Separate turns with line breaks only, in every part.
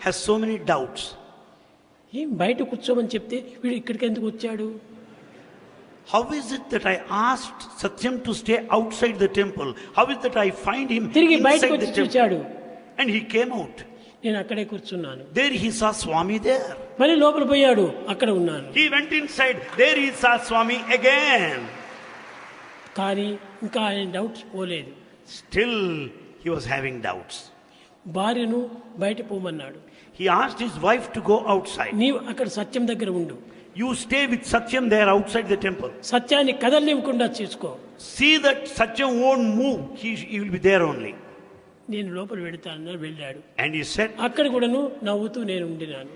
has so many doubts.
ఏం బయట కూర్చోమని చెప్తే వీడు ఇక్కడికి ఎందుకు వచ్చాడు?
How is it that I asked Satyam to stay outside the temple? How is it that I find him
తిరిగి బయటకు
inside the
వచ్చి చూచాడు.
temple? And he came out.
నేను అక్కడే కూర్చున్నాను.
There he saw Swami there.
మళ్ళీ లోపల పోయాడు, అక్కడ ఉన్నాను.
He went inside. There he saw Swami again.
కానీ ఇంకా ఆయన డౌట్స్ పోలేదు.
Still he was having doubts.
భార్యను బయట పోమన్నాడు.
He asked his wife to go outside.
నీవు అక్కడ సత్యం దగ్గర ఉండు.
You stay with Satyam there outside the temple.
సత్యాన్ని కదలనివ్వకుండా చూసుకో.
See that Satyam won't move. He will be there only.
నేను లోపల వెళ్తానని వెళ్ళాడు.
And he said,
అక్కడ కూడాను నవ్వుతూ నేను ఉండినాను.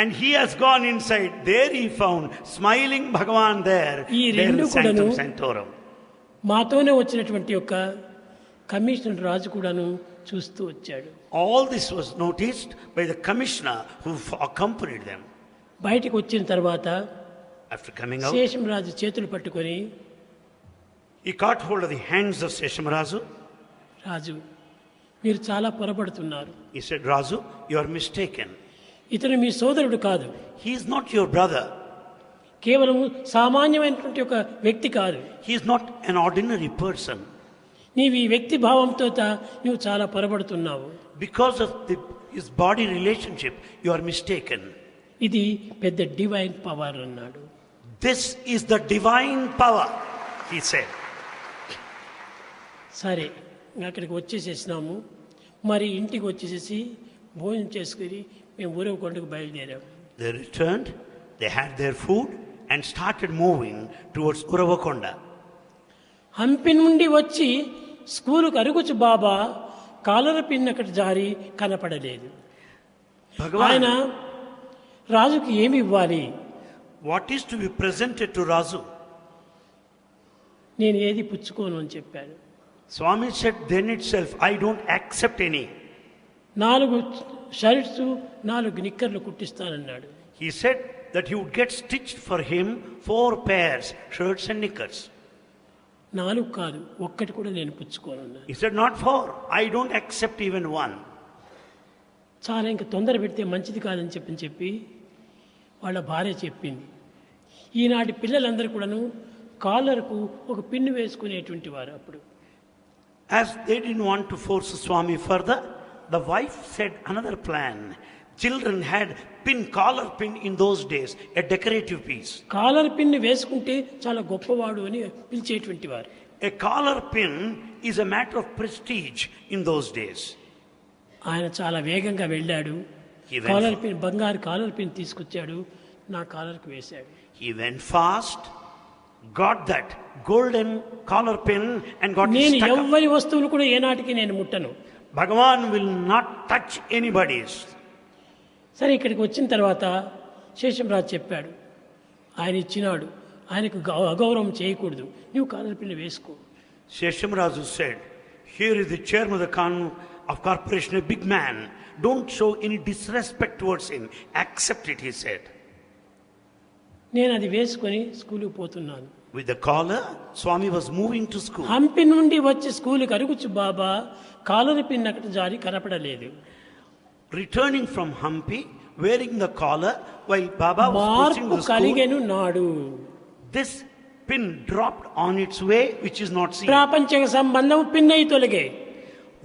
And he has gone inside. There he found smiling Bhagavan there.
ఈ
There
రెండు
in Sanctum
కూడాను
Sanctorum.
మాతోనే వచ్చినటువంటి యొక్క కమిషనర్ రాజు కూడాను చూస్తూ వచ్చాడు.
All this was noticed by the commissioner who accompanied them.
బయటికి వచ్చిన తర్వాత
After coming out,
శేషం రాజు చేతులు పట్టుకొని,
he caught hold of the hands of Seshamarazu.
రాజు మీరు చాలా పొరపడుతున్నారు.
He said, Razu, you are mistaken.
ఇతను మీ సోదరుడు కాదు.
He is not your brother.
కేవలం సామాన్యమైనటువంటి ఒక వ్యక్తి కాదు.
He is not an ordinary person.
నీవు ఈ వ్యక్తి భావంతో నువ్వు చాలా పొరపడుతున్నావు.
Because of his body relationship, you are mistaken.
ఇది పెద్ద డివైన్ పవర్ అన్నాడు.
This is the divine power, he said.
సరే, అక్కడికి వచ్చేసేసినాము. మరి ఇంటికి వచ్చేసేసి భోజనం చేసుకుని మేము ఉరవకొండకు బయలుదేరాము.
They returned, they had their food and started moving towards Uravakonda.
Hampi నుండి వచ్చి స్కూలుకు అరుగుచు బాబా కాలర పిన్ అక్కడ జారి కనపడలేదు. ఆయన రాజుకి ఏమి ఇవ్వాలి?
What is to be presented to Razu?
నేను ఏది పుచ్చుకోను అని చెప్పాడు.
Swami said then itself, I don't accept any.
4 shirts 4 నిక్కర్లు కుట్టిస్తానన్నాడు.
He said that he would get stitched for him 4 pairs, shirts and knickers.
4 కాదు, ఒక్కటి కూడా నేను పుచ్చుకోను అన్నాడు.
He said not 4, I don't accept even one.
చాలా ఇంకా తొందర పెడితే మంచిది కాదని చెప్పి వాళ్ళ భార్య చెప్పింది. ఈనాటి పిల్లలందరూ కూడాను కాలర్కు ఒక పిన్ను వేసుకునేటువంటి వారు. అప్పుడు
As they didn't want to force Swami further, the wife said another plan. Children had collar pin in those days, a decorative piece.
Caller pin వేసుకుంటే చాలా గొప్పవాడు అని పిలిచేటువంటి వారు.
A collar pin is a matter of prestige in those days.
ఆయన చాలా వేగంగా వెళ్ళాడు. Caller pin, బంగారు కాలర్ పిన్ తీసుకొచ్చాడు, నా కాలర్కు వేశాడు.
He went fast, got that golden collar pin and got it
నేను
stuck up.
ఎవ్వరి వస్తువులు కూడా ఏనాటికి నేను ముట్టను.
Bhagavan will not touch anybody's.
సరే, ఇక్కడికి వచ్చిన తర్వాత శేషంరాజు చెప్పాడు, ఆయన ఇచ్చినాడు, ఆయనకు అగౌరవం చేయకూడదు, నువ్వు కాలర్ పిన్ వేసుకో.
Seshamarazu said, here is the chairman of the of corporation, a big man. Don't show any disrespect towards him. Accept it, he said.
నేను అది వేసుకొని స్కూలుకు పోతున్నాను.
With the collar, Swami was moving to school.
Hampi నుండి వచ్చి స్కూలుకి అరుగుచు బాబా caller pin అక్కడ జారి కనపడలేదు.
Returning from Hampi, wearing the collar, while Baba was pushing the school,
కలిగెను నాడు.
this pin dropped on its way, which is not seen.
ప్రాపంచిక సంబంధం పిన్ అయి తొలగే.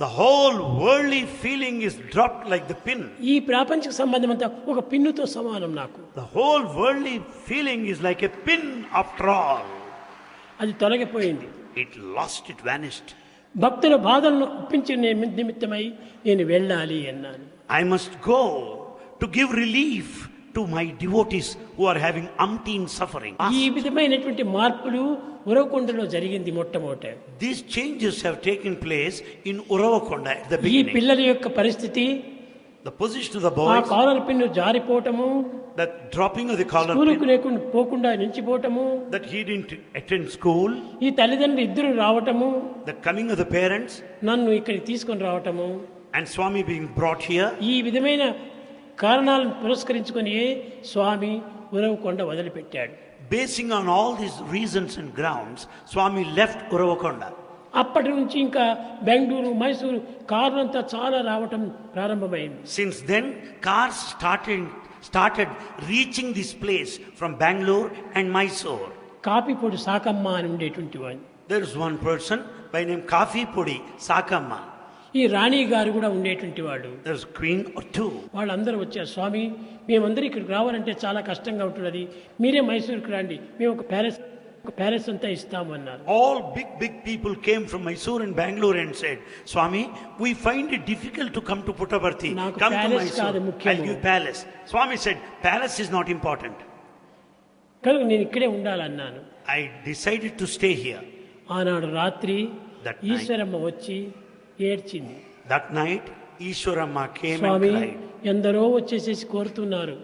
The whole worldly feeling is dropped like the pin.
ఈ ప్రాపంచిక సంబంధం అంతా ఒక పిన్నుతో సమానం నాకు.
The whole worldly feeling is like a pin after all.
అది తొలగిపోయింది.
It lost, it vanished.
భక్తుల బాధలను ఒప్పించే నిమిత్తమై నేను వెళ్ళాలి అన్నాను.
I must go to give relief to my devotees who are having umpteen suffering.
ఈ విధమైనటువంటి మార్పులు ఉరవకొండలో జరిగింది మొట్టమొదట.
These changes have taken place in Uravakonda at the
ఈ
beginning.
పిల్లల యొక్క పరిస్థితి,
The position of the
ఆ
boys,
కాలర్ పిన్ను జారిపోవటము,
that dropping of the collar
స్కూలుకు
pin,
లేకుండా పోకుండా నిలిచిపోవటము,
that he didn't attend school,
ఈ తల్లిదండ్రులు ఇద్దరు రావటము,
the coming of the parents,
నన్ను ఇక్కడికి తీసుకొని రావటము,
and Swami being brought here.
ఈ విధమైన కారణాలను పురస్కరించుకొని స్వామి ఉరవకొండ వదిలిపెట్టాడు.
Basing on all these reasons and grounds, Swami left Uravakonda.
అప్పటి నుంచి ఇంకా బెంగళూరు మైసూరు కార్లంతా చాలా రావటం ప్రారంభమైంది.
Since then, cars started reaching this place from Bangalore and Mysore.
Coffee పొడి సాకమ్మ అని ఉండేటువంటి వాడిని.
There is one person by name Kafi Pudi Sakamma.
ఈ రాణి గారు కూడా ఉండేటువంటి వాడు.
There is queen or two.
వాళ్ళందరూ వచ్చారు, స్వామి మేమందరూ ఇక్కడికి రావాలంటే చాలా కష్టంగా ఉంటున్నది, మీరే మైసూరుకి రండి, మేము ఒక ప్యాలెస్ అంతా ఇస్తాము అన్నారు.
All big people came from Mysore and Bangalore and said, Swami, we find it difficult to come to Puttaparthi. Come to Mysore, I'll give palace. Swami said, palace is not important.
కనుక నేను ఇక్కడే ఉండాలన్నాను.
I decided to stay here.
ఆనాడు రాత్రి
That night.
Eshwaramma వచ్చి ఏడ్చింది.
That night, Ishwaramma came and
Swamy
cried.
ఎందరో వచ్చేసేసి కోరుతున్నారు,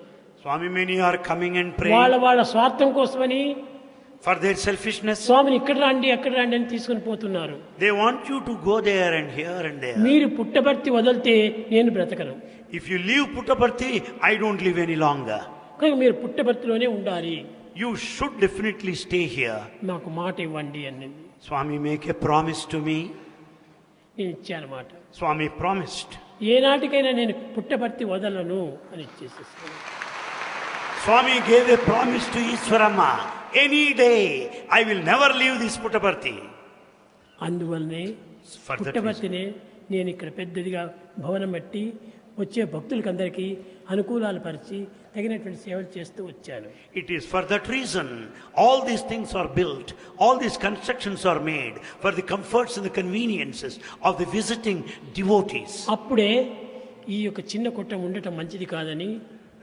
Swami, many are coming and praying
వాళ్ళ స్వార్థం కోసమని
for their selfishness.
స్వామిని ఇక్కడ రండి అక్కడ రండి అని తీసుకుని పోతున్నారు.
They want you to go there and here and there.
మీరు పుట్టబర్తి వదిలితే నేను బ్రతకను,
If you leave Puttaparthi, I don't live any longer.
కనుక మీరు పుట్టబర్తిలోనే ఉండాలి,
You should definitely stay here.
నాకు మాట ఇవ్వండి అన్నది.
Swami, make a promise to me.
నేను ఇచ్చాను మాట.
Swami promised.
ఏనాటికైనా నేను పుట్టబర్తి వదలను అని ఇచ్చేసేసాను.
Swami gave a promise to Ishwaramma. Any day, I will never leave this Puttaparthi.
అందువల్లనే
For that
పుట్టబర్తినే నేను ఇక్కడ పెద్దదిగా భవనం కట్టి వచ్చే భక్తులకందరికీ అనుకూలాలు పరిచి తగినటువంటి సేవలు చేస్తూ వచ్చాను.
It is for that reason all these things are built, all these constructions are made for the comforts and the conveniences of the visiting devotees.
అప్పుడే ఈ యొక్క చిన్న కొట్టం ఉండటం మంచిది కాదని,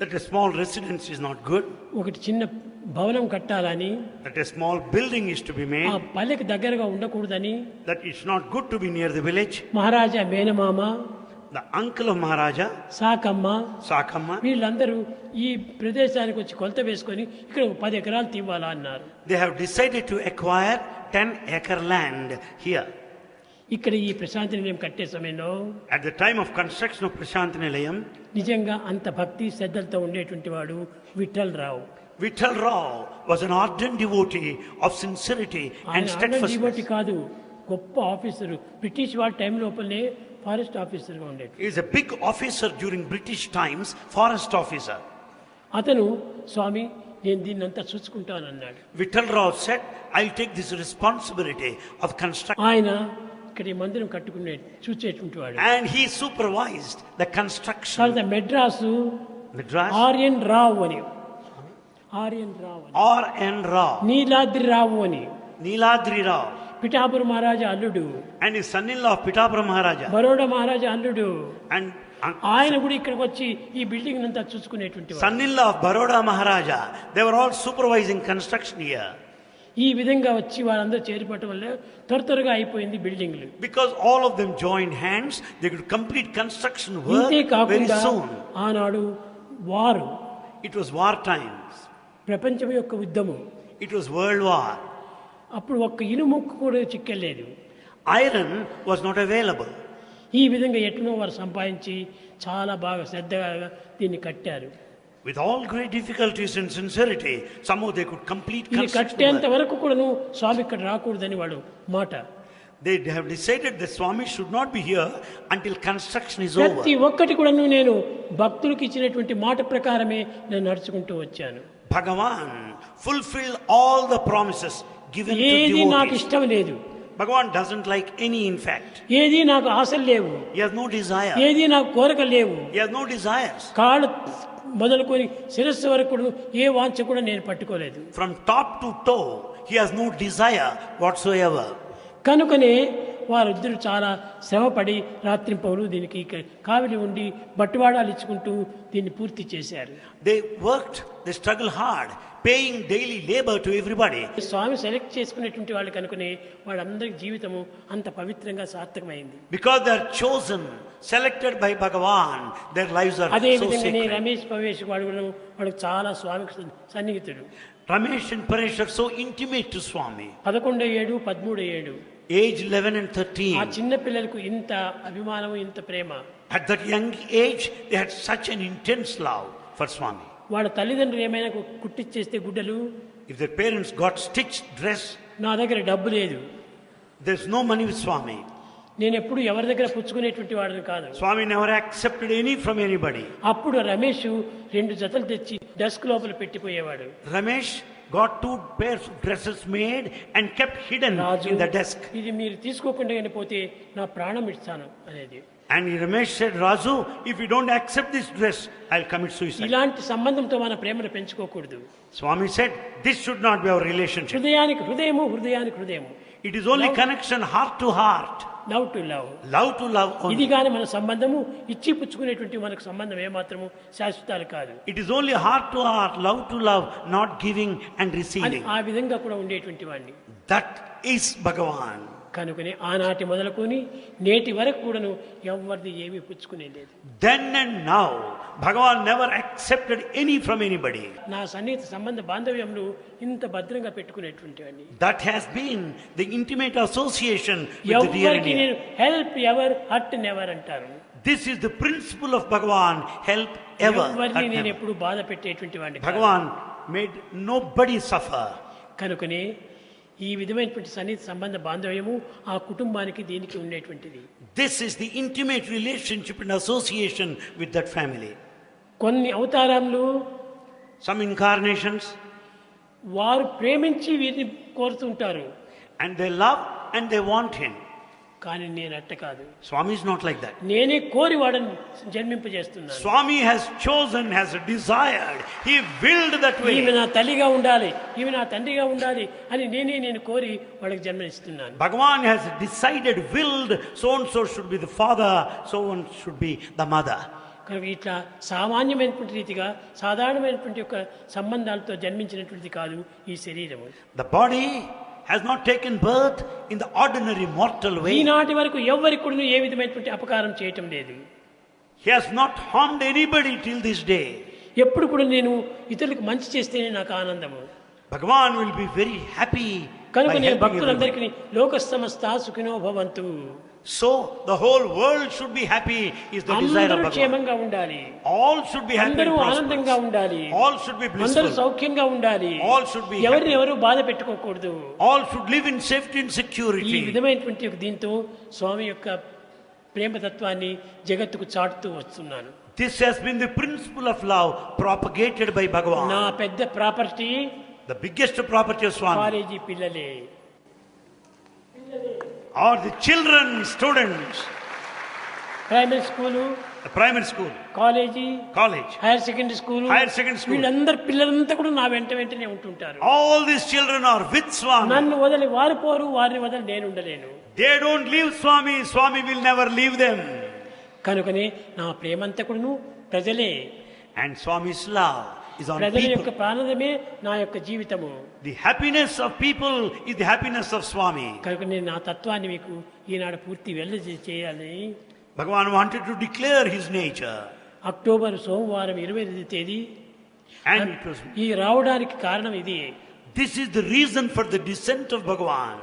That a small residence is not good,
ఒకటి చిన్న భవనం కట్టాలని,
that a small building is to be
ఆ
made,
పల్లెకి దగ్గరగా ఉండకూడదని
that it's not good to be near the village.
మహారాజా మేనమామ,
The uncle of Maharaja,
Sakamma,
Sakamma,
వీళ్ళందరూ ఈ ప్రదేశానికి వచ్చి కొలత వేసుకొని ఇక్కడ 10 ఎకరాలు తీవాలా అన్నారు.
they have decided to acquire 10-acre land here.
ఇక్కడ ఈ ప్రశాంతి నిలయం కట్టే సమయంలో
At the time of construction of Prashanti Nilayam,
నిజంగా అంత భక్తి శ్రద్ధలతో ఉండేటువంటి వాడు విఠల్ రావు.
Vittal Rao was an ardent devotee of sincerity and
ఆయన డివోటీ
steadfastness.
కాదు, గొప్ప ఆఫీసరు. బ్రిటిష్ వాళ్ళ టైం లోపలనే ఫారెస్ట్ ఆఫీసర్గా ఉండేది.
He is a big officer during British times, forest officer.
అతను స్వామి నేను దీన్ని అంతా చూసుకుంటాను అన్నాడు.
Vittal Rao said, I'll take this responsibility of construction.
ఆయన ఇక్కడ ఈ మందిరం కట్టుకునే చూసేటువంటి వాడు.
And he supervised the construction.
తర్వాత మెడ్రాసు
Madras,
ఆర్యన్ రావు అని, ఆర్యన్ రావు అని,
R.N. Rao,
నీలాద్రి రావు అని,
Niladri Rao,
పిఠాపుర మహారాజా అల్లుడు,
and his son-in-law Pitapura Maharaja.
Baroda మహారాజా అల్లుడు.
And
ఆయన కూడా ఇక్కడికి వచ్చి ఈ బిల్డింగ్ అంతా చూసుకునేటువంటి వాడు.
son-in-law of Baroda Maharaja. They were all supervising construction here.
ఈ విధంగా వచ్చి వాళ్ళందరూ చేరిపోవటం వల్ల త్వరగా అయిపోయింది బిల్డింగ్లు.
Because all of them joined hands, they could complete construction work
ఇంతే
very
కాకుండా
soon.
ఆనాడు వారు
It was war times.
ప్రపంచం యొక్క యుద్ధము.
It was world war.
అప్పుడు ఒక్క ఇనుముక్కు కూడా చిక్కలేదు.
Iron was not available.
ఈ విధంగా ఎట్లనో వారు సంపాదించి చాలా బాగా శ్రద్ధగా దీన్ని కట్టారు.
With all great difficulties and sincerity, somehow they could complete
ఇది
construction
కట్టేంత
work.
వరకు కూడాను స్వామి ఇక్కడ రాకూడదని వాడు మాట.
They have decided that Swami should not be here until construction is
ప్రతి
over.
ఒక్కటి కూడాను నేను భక్తులకు ఇచ్చినటువంటి మాట ప్రకారమే నేను నడుచుకుంటూ వచ్చాను.
Bhagavan fulfilled all the promises given to
ఏది నాకు
devotees.
ఇష్టం లేదు,
Bhagavan doesn't like any in fact.
ఏది నాకు ఆశలు లేవు,
He has no desire.
ఏది నాకు కోరికలు లేవు.
He has no desires.
కాళ్ళు మొదలుకొని శిరస్సు వరకు కూడా ఏ వాంఛ కూడా నేను పట్టుకోలేదు.
From top to toe, he has no desire whatsoever.
కనుకనే వారిద్దరు చాలా శ్రమపడి రాత్రింపవలు దీనికి కావిలి ఉండి బట్టువాడాలు ఇచ్చుకుంటూ దీన్ని పూర్తి చేశారు.
They worked, they struggled hard, paying daily labor to everybody.
స్వామి సెలెక్ట్ చేసుకునేటువంటి వాళ్ళు కనుకనే వాళ్ళందరి జీవితము అంత పవిత్రంగా సార్థకమైంది.
Because they are chosen, selected by Bhagavan, their lives are
అదే
so
విధంగానే
sacred.
రమేష్ పవేష్ వాడు కూడా వాడు చాలా స్వామికి సన్నిహితుడు.
Ramesh and Paresh are so intimate to Swami.
11 ఏడు 13 ఏడు
Age 11 and
ఆ
13.
చిన్న పిల్లలకు ఇంత అభిమానము ఇంత ప్రేమ.
At that young age, they had such an intense love for Swami.
వాళ్ళ తల్లిదండ్రులు ఏమైనా కుట్టిచ్చేస్తే గుడ్డలు,
If their parents got stitched dress,
నా దగ్గర డబ్బు లేదు,
There's no money with Swami.
నేను ఎప్పుడు ఎవరి దగ్గర పుచ్చుకునేటువంటి వాడిని కాదు.
Swami never accepted any from anybody.
అప్పుడు రమేష్ 2 జతలు తెచ్చి డెస్క్ లోపల పెట్టిపోయేవాడు.
Ramesh got 2 pairs of dresses made and kept hidden in the desk.
ఇది మీరు తీసుకోకుండా పోతే నా ప్రాణం ఇస్తాను అనేది.
And Ramesh said, Raju, if you don't accept this dress, I'll commit suicide.
ఇలాంటి సంబంధంతో మన ప్రేమను పెంచుకోకూడదు.
Swami said, this should not be our relationship.
హృదయానికి హృదయము, హృదయానికి హృదయము.
It is only connection heart to heart.
Love to love.
Love to love only.
ఇది గాని మన సంబంధము ఇచ్చి పుచ్చుకునేటువంటి మనకు సంబంధం ఏమాత్రము శాశ్వతాలు కాదు.
It is only heart to heart, love to love, not giving and receiving.
ఆ విధంగా కూడా ఉండేటువంటి వాడిని.
That is Bhagavan.
కనుకనే ఆనాటి మొదలుకొని నేటి వరకు కూడాను ఎవరిది ఏమీ పుచ్చుకునే లేదు.
Then and now, Bhagavan never accepted any from anybody.
నా సన్నిహిత సంబంధ బాంధవ్యంలో ఇంత భద్రంగా పెట్టుకునేటువంటి వాడిని.
That has been the intimate association with the dear
ఎవరికి
and
నేను హెల్ప్ ఎవర్ హర్ట్ నెవర్ అంటారు.
This is the principle of Bhagavan, help ever.
ఎవరిని నేను ఎప్పుడు బాధ పెట్టేటువంటి వాడిని.
Bhagavan made nobody suffer.
కనుకనే ఈ విధమైనటువంటి సన్నిహిత సంబంధ బాంధవ్యము ఆ కుటుంబానికి దీనికి ఉండేటువంటిది.
This is the intimate relationship and association with that family.
కొన్ని అవతారాలు
Some incarnations,
వారు ప్రేమించి వీరిని కోరుతుంటారు.
and they love and they want him.
కానీ నేను అట్ట కాదు.
Swami is not like that.
నేనే కోరి వాడని జన్మింపజేస్తున్నాను.
Swami has chosen, has desired. He willed that way.
ఈమె నా తల్లిగా ఉండాలి, ఈమె నా తండ్రిగా ఉండాలి అని నేను కోరి వాళ్ళకి జన్మనిస్తున్నాను.
Bhagavan has decided, willed, so and so should be the father, so and should be the mother.
కనుక ఇట్లా సామాన్యమైనటువంటి రీతిగా సాధారణమైనటువంటి యొక్క సంబంధాలతో జన్మించినటువంటిది కాదు ఈ శరీరము.
The body has not taken birth in the ordinary mortal way.
ఈనాటి వరకు ఎవరికి కూడా ఏ విధమైనటువంటి అపకారం చేయటం లేదు.
He has not harmed anybody till this day.
ఎప్పుడు కూడా నేను ఇతరులకు మంచి చేస్తేనే నాకు ఆనందము.
Bhagavan will be very happy.
కనుక
by
నేను
helping
భక్తులందరికీ లోక సమస్త సుఖినో భవంతు.
So the whole world should be happy is the desire of
అందరూ
Bhagavan.
క్షేమంగా ఉండాలి.
All should be happy and
అందరూ ఆనందంగా
prosperous.
ఉండాలి.
All should be
అందరూ
blissful.
సౌఖ్యంగా ఉండాలి.
All should be
ఎవరిని
happy.
ఎవరు బాధ పెట్టుకోకూడదు.
All should live in safety and
ఈ
security.
విధమైనటువంటి ఒక దీంతో స్వామి యొక్క ప్రేమతత్వాన్ని జగత్తుకు చాటుతూ వస్తున్నాను.
This has been the principle of love propagated by
నా
Bhagavan.
పెద్ద property
The biggest property of Swami
college పిల్లలే.
are the children, students,
primary school,
primary school,
college,
college,
higher secondary school,
higher secondary school.
వీళ్ళందరు పిల్లలంతా కూడా నా వెంటనే ఉంటుంటారు.
All these children are with Swami.
నన్ను వదిలి వారు పోరు, వారిని వదిలి నేను ఉండలేను.
They don't leave Swami. Swami will never leave them.
కనుకనే నా ప్రేమంతా కూడాను ప్రజలే.
And Swami's love is on
ప్రజల యొక్క
people.
ప్రాణమే నా యొక్క జీవితము.
The happiness of people is the happiness of Swami.
కనుక నేను నా తత్వాన్ని మీకు ఈనాడు పూర్తి చేయాలని
Bhagavan wanted to declare his nature.
October సోమవారం 28వ తేదీ
And it was,
ఈ రావడానికి కారణం ఇది.
this is the reason for the descent of Bhagavan.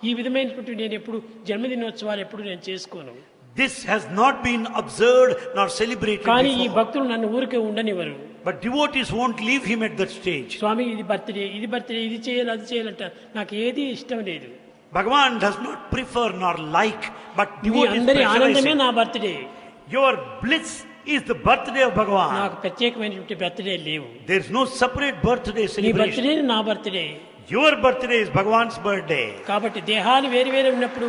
ఈ విధమైనటువంటి నేను ఎప్పుడు జన్మదినోత్సవాలు ఎప్పుడు నేను చేసుకోను.
This has not been observed nor celebrated
కానీ ఈ
before.
భక్తులు నన్ను ఊరికే ఉండనివ్వరు.
But devotees won't leave him at that stage.
స్వామి ఇది బర్త్డే, ఇది చేయాలి, అది చేయాలంట. నాకు ఏది ఇష్టం లేదు.
Bhagavan does not prefer nor like, but
me
devotees
అందరి ఆనందమే
pressurize
నా
him.
Birthday.
Your bliss is the birthday of Bhagavan.
నాకు ప్రత్యేకమైనటువంటి బర్త్డే లేవు.
There is no separate birthday
నీ
celebration.
బర్త్డే నా birthday.
Your birthday is Bhagavan's birthday.
కాబట్టి దేహాలు వేరు వేరు ఉన్నప్పుడు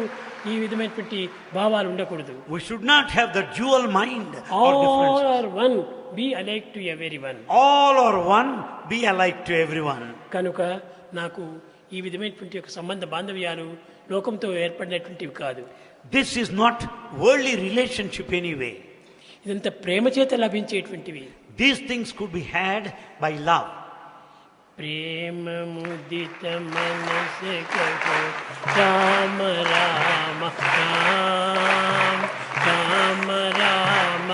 ఈ విధమైనటువంటి భావాలు ఉండకూడదు.
We should not have the dual mind or
all
differences.
Are one, be alike to everyone.
All are one, be alike to everyone.
కనుక నాకు ఈ విధమైనటువంటి ఒక సంబంధ బాంధవ్యాలు లోకంతో ఏర్పడినటువంటివి కాదు.
This is not worldly relationship anyway.
ఇదంతా ప్రేమ చేత లభించేటువంటివి.
These things could be had by love.
ప్రేమ ముదిత మనసు రామ రామ రామ రామ రామ